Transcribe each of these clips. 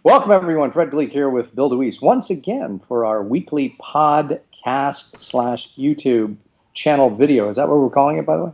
Welcome, everyone. Fred Gleek here with Bill DeWeese once again for our weekly podcast slash YouTube channel video. Is that what we're calling it, by the way?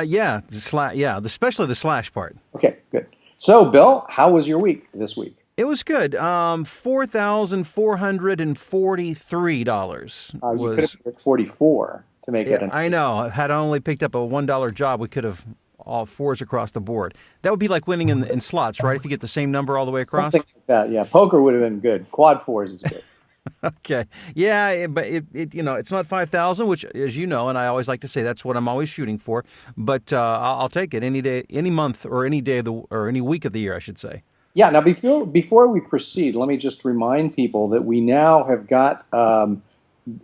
Yeah, especially the slash part. Okay, good. So, Bill, how was your week this week? It was good. $4,443 You could have was. put 44 to make Yeah, it an. I know. Had I only picked up a $1 job, we could have all fours across the board. That would be like winning in slots, right? If you get the same number all the way across. Something like that. Yeah, poker would have been good. Quad fours is good. Okay. Yeah, but it's not 5,000, which, as you know, and I always like to say that's what I'm always shooting for. But I'll take it any day, any month, or any day or any week of the year, I should say. Yeah. Now, before we proceed, let me just remind people that we now have got, and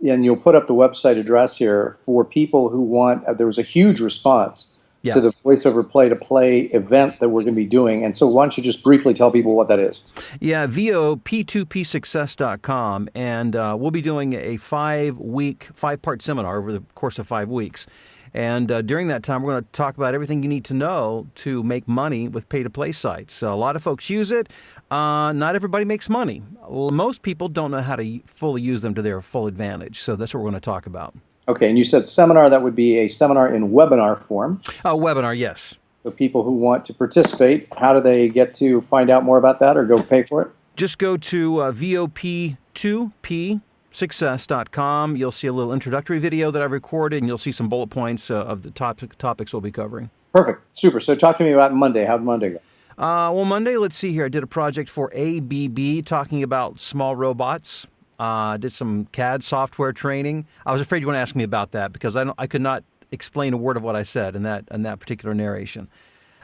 you'll put up the website address here for people who want. There was a huge response Yeah. to the voiceover play-to-play event that we're going to be doing, and so why don't you just briefly tell people what that is? Yeah, VOP2PSuccess.com, and we'll be doing a 5-part seminar over the course of 5 weeks. And during that time, we're going to talk about everything you need to know to make money with pay-to-play sites. A lot of folks use it. Not everybody makes money. Most people don't know how to fully use them to their full advantage. So that's what we're going to talk about. Okay, and you said seminar. That would be a seminar in webinar form. Webinar, yes. So people who want to participate, how do they get to find out more about that or go pay for it? Just go to VOP2PSuccess.com. You'll see a little introductory video that I've recorded, and you'll see some bullet points of the topics we'll be covering. Perfect. Super. So talk to me about Monday. How'd Monday go? Well, Monday, let's see here. I did a project for ABB talking about small robots. Did some CAD software training. I was afraid you were going to ask me about that because I could not explain a word of what I said in that particular narration.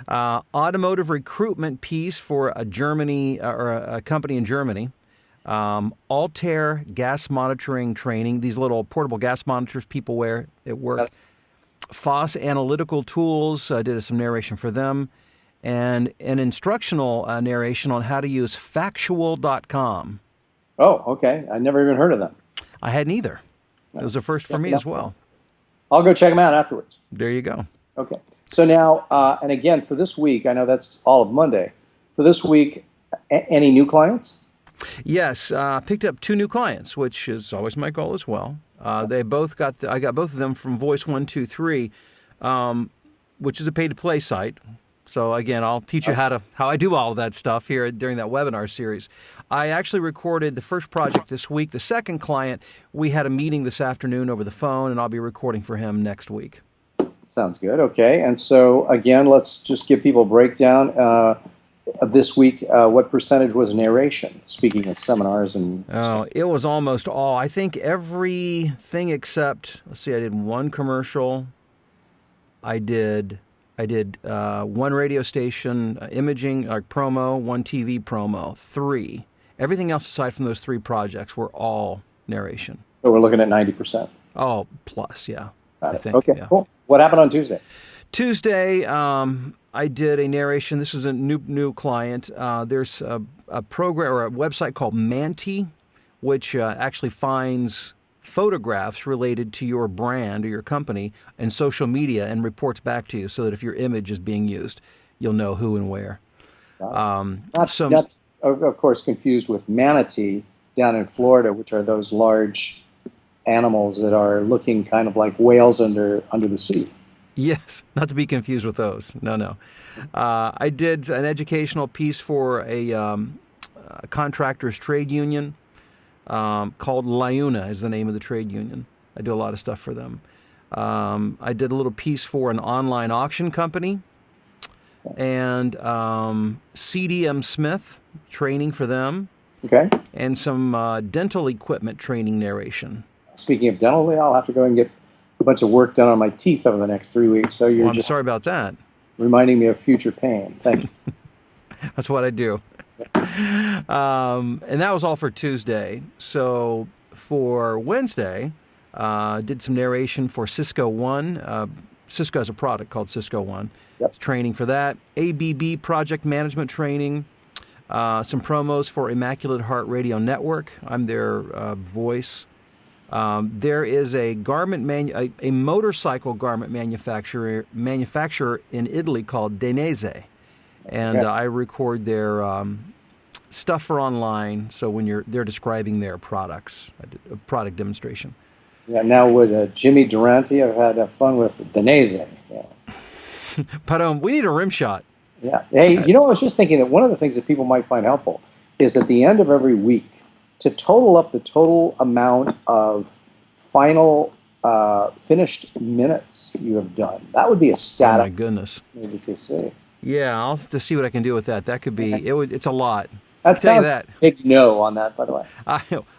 Automotive recruitment piece for a company in Germany. Altair gas monitoring training. These little portable gas monitors people wear at work. FOSS analytical tools. I did some narration for them. And an instructional narration on how to use factual.com. Oh, okay. I never even heard of them. I hadn't either. It was a first for me as well. I'll go check them out afterwards. There you go. Okay. So now, and again, for this week, I know that's all of Monday. For this week, any new clients? Yes, picked up 2 new clients, which is always my goal as well. I got both of them from Voice123, which is a pay-to-play site. So again, I'll teach you how I do all of that stuff here during that webinar series. I actually recorded the first project this week. The second client, we had a meeting this afternoon over the phone, and I'll be recording for him next week. Sounds good. Okay. And so again, let's just give people a breakdown of this week. What percentage was narration? Speaking of seminars and stuff. It was almost all. I think everything except, let's see, I did 1 commercial. I did 1 radio station imaging, like promo, 1 TV promo, 3. Everything else aside from those 3 projects were all narration. So we're looking at 90%. Oh, plus, yeah. I think. Okay, yeah. Cool. What happened on Tuesday? Tuesday, I did a narration. This is a new client. There's a program or a website called Manti, which actually finds photographs related to your brand or your company and social media and reports back to you so that if your image is being used, you'll know who and where. Not, of course, confused with manatee down in Florida, which are those large animals that are looking kind of like whales under the sea. Yes, not to be confused with those. No. I did an educational piece for a contractors trade union. Called Liuna is the name of the trade union. I do a lot of stuff for them. I did a little piece for an online auction company and CDM Smith training for them. Okay. And some dental equipment training narration. Speaking of dental, I'll have to go and get a bunch of work done on my teeth over the next 3 weeks. So you're I'm sorry about that. Reminding me of future pain. Thank you. That's what I do. And that was all for Tuesday. So for Wednesday, did some narration for Cisco One. Cisco has a product called Cisco One. Yep. Training for that. ABB project management training. Some promos for Immaculate Heart Radio Network. I'm their voice. There is a motorcycle garment manufacturer in Italy called Dainese, and I record their stuff for online. So when they're describing their products, I did a product demonstration. Yeah. Now, would Jimmy Durante have had fun with Danese? Yeah. But we need a rim shot. Yeah. Hey, I was just thinking that one of the things that people might find helpful is at the end of every week to total up the total amount of final finished minutes you have done. That would be a stat. Oh my goodness. Maybe to see. Yeah, I'll have to see what I can do with that. That could be. It's a lot. That's that. Big no on that, by the way.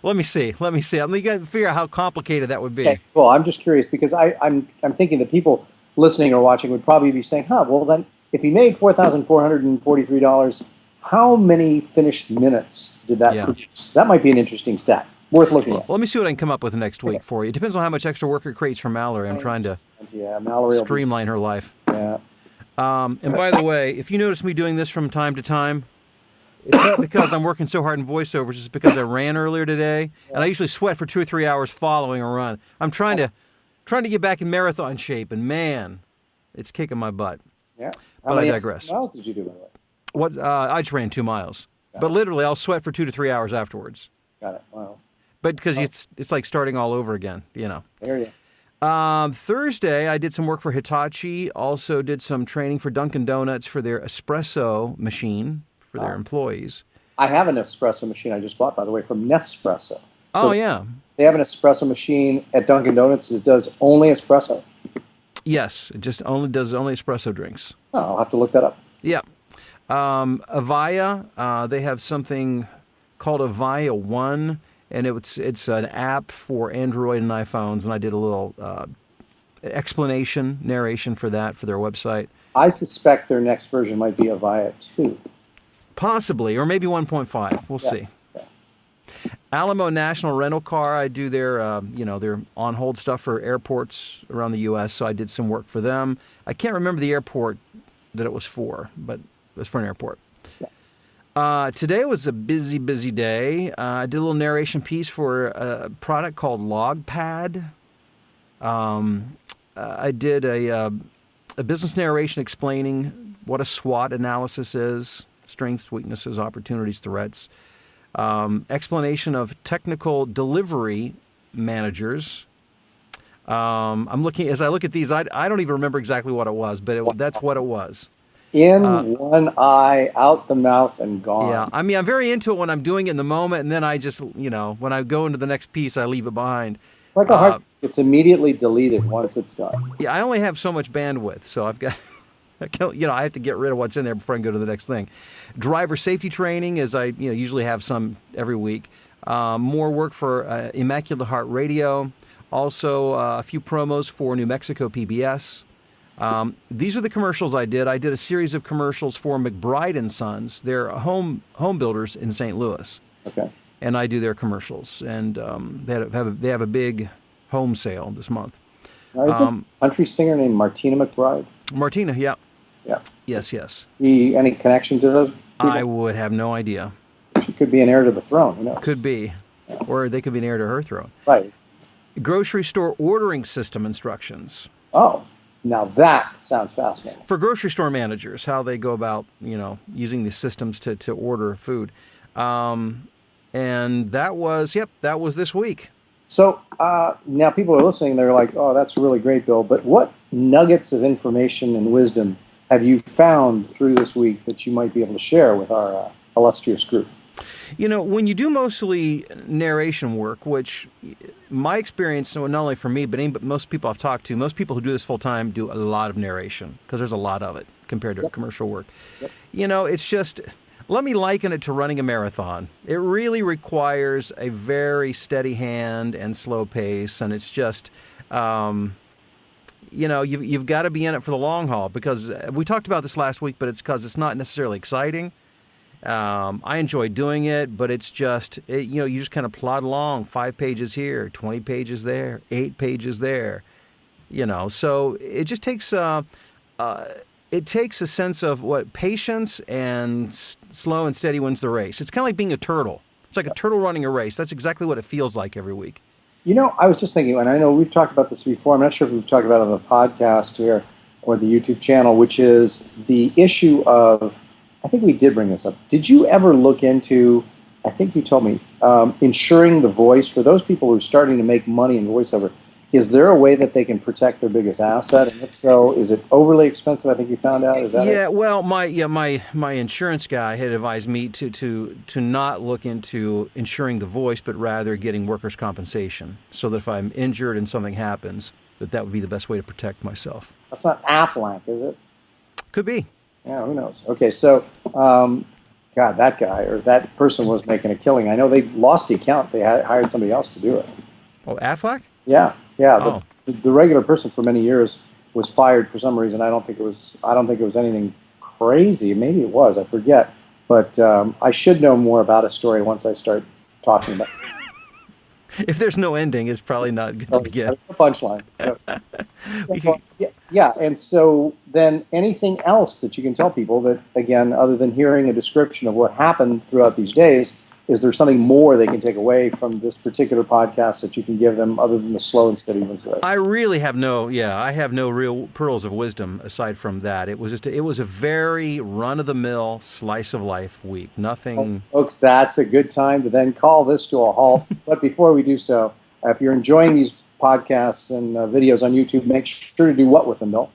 Let me see. I'm going to figure out how complicated that would be. Okay. Well, I'm just curious because I'm thinking that people listening or watching would probably be saying, well then if he made $4,443, how many finished minutes did that produce? That might be an interesting stat. Worth looking at. Let me see what I can come up with next week for you. It depends on how much extra work it creates for Mallory. I'm trying to Mallory streamline her life. Yeah. And by the way, if you notice me doing this from time to time, it's not because I'm working so hard in voiceovers. It's because I ran earlier today, and I usually sweat for 2 or 3 hours following a run. I'm trying to get back in marathon shape, and man, it's kicking my butt. Yeah. But I digress. How many miles did you do, by the way? What? I just ran 2 miles. But literally, I'll sweat for 2 to 3 hours afterwards. Got it. Wow. But because it's like starting all over again, There you Thursday, I did some work for Hitachi. Also did some training for Dunkin' Donuts for their espresso machine for their employees. I have an espresso machine I just bought, by the way, from Nespresso. So yeah. They have an espresso machine at Dunkin' Donuts that does only espresso. Yes, it just does only espresso drinks. Oh, I'll have to look that up. Yeah. Avaya, they have something called Avaya One, and it's an app for Android and iPhones, and I did a little narration for that for their website. I suspect their next version might be Avaya 2. Possibly, or maybe 1.5. We'll see. Yeah. Alamo National Rental Car, I do their on-hold stuff for airports around the U.S., so I did some work for them. I can't remember the airport that it was for, but it was for an airport. Yeah. Today was a busy, busy day. I did a little narration piece for a product called LogPad. I did a business narration explaining what a SWOT analysis is, strengths, weaknesses, opportunities, threats. Explanation of technical delivery managers. As I look at these, I don't even remember exactly what it was, but that's what it was. In one eye, out the mouth, and gone. Yeah, I mean, I'm very into it when I'm doing it in the moment, and then I just, when I go into the next piece, I leave it behind. It's like a hard disk. It's immediately deleted once it's done. Yeah, I only have so much bandwidth, so I've got, I have to get rid of what's in there before I can go to the next thing. Driver safety training, as I usually have some every week. More work for Immaculate Heart Radio. Also, a few promos for New Mexico PBS. These are the commercials I did. I did a series of commercials for McBride & Sons. They're home builders in St. Louis. Okay. And I do their commercials. And they have a big home sale this month. Now, is it a country singer named Martina McBride? Martina, yeah. Yeah. Yes. Any connection to those people? I would have no idea. She could be an heir to the throne. Who knows? Could be. Yeah. Or they could be an heir to her throne. Right. Grocery store ordering system instructions. Oh. Now that sounds fascinating. For grocery store managers, how they go about, using these systems to order food. And that was this week. So now people are listening, they're like, oh, that's really great, Bill. But what nuggets of information and wisdom have you found through this week that you might be able to share with our illustrious group? When you do mostly narration work, which my experience, not only for me, but most people I've talked to, most people who do this full time do a lot of narration because there's a lot of it compared to commercial work. Yep. It's just, let me liken it to running a marathon. It really requires a very steady hand and slow pace, and it's just, you've got to be in it for the long haul because we talked about this last week, but it's because it's not necessarily exciting. I enjoy doing it, but it's just, you just kind of plod along, 5 pages here, 20 pages there, 8 pages there, so it just takes, it takes a sense of patience and slow and steady wins the race. It's kind of like being a turtle. It's like a turtle running a race. That's exactly what it feels like every week. I was just thinking, and I know we've talked about this before. I'm not sure if we've talked about it on the podcast here or the YouTube channel, which is the issue of, I think we did bring this up. Did you ever look into, I think you told me, insuring the voice for those people who are starting to make money in voiceover? Is there a way that they can protect their biggest asset? And if so, is it overly expensive? I think you found out. Is that Yeah, it? well, my insurance guy had advised me to not look into insuring the voice, but rather getting workers' compensation, so that if I'm injured and something happens, that would be the best way to protect myself. That's not Aflac, is it? Could be. Yeah, who knows? Okay, so, God, that guy or that person was making a killing. I know they lost the account. They had hired somebody else to do it. Oh, Aflac? Yeah, yeah. Oh. The regular person for many years was fired for some reason. I don't think it was anything crazy. Maybe it was. I forget. But I should know more about a story once I start talking about it. If there's no ending, it's probably not going to begin. Punchline. Yeah, and so then anything else that you can tell people that, again, other than hearing a description of what happened throughout these days, is there something more they can take away from this particular podcast that you can give them other than the slow and steady wins the race? I really have I have no real pearls of wisdom aside from that. It was a very run-of-the-mill slice of life week. Nothing. Well, folks, that's a good time to then call this to a halt. But before we do so, if you're enjoying these podcasts and videos on YouTube, make sure to do what with them, Bill?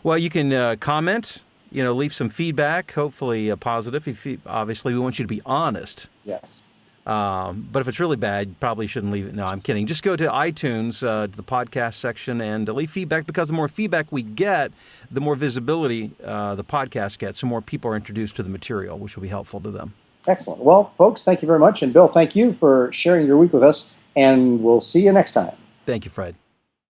Well, you can comment, leave some feedback, hopefully positive. Obviously, we want you to be honest. Yes. But if it's really bad, you probably shouldn't leave it. No, I'm kidding. Just go to iTunes, to the podcast section, and leave feedback, because the more feedback we get, the more visibility the podcast gets, so more people are introduced to the material, which will be helpful to them. Excellent. Well, folks, thank you very much. And Bill, thank you for sharing your week with us, and we'll see you next time. Thank you, Fred.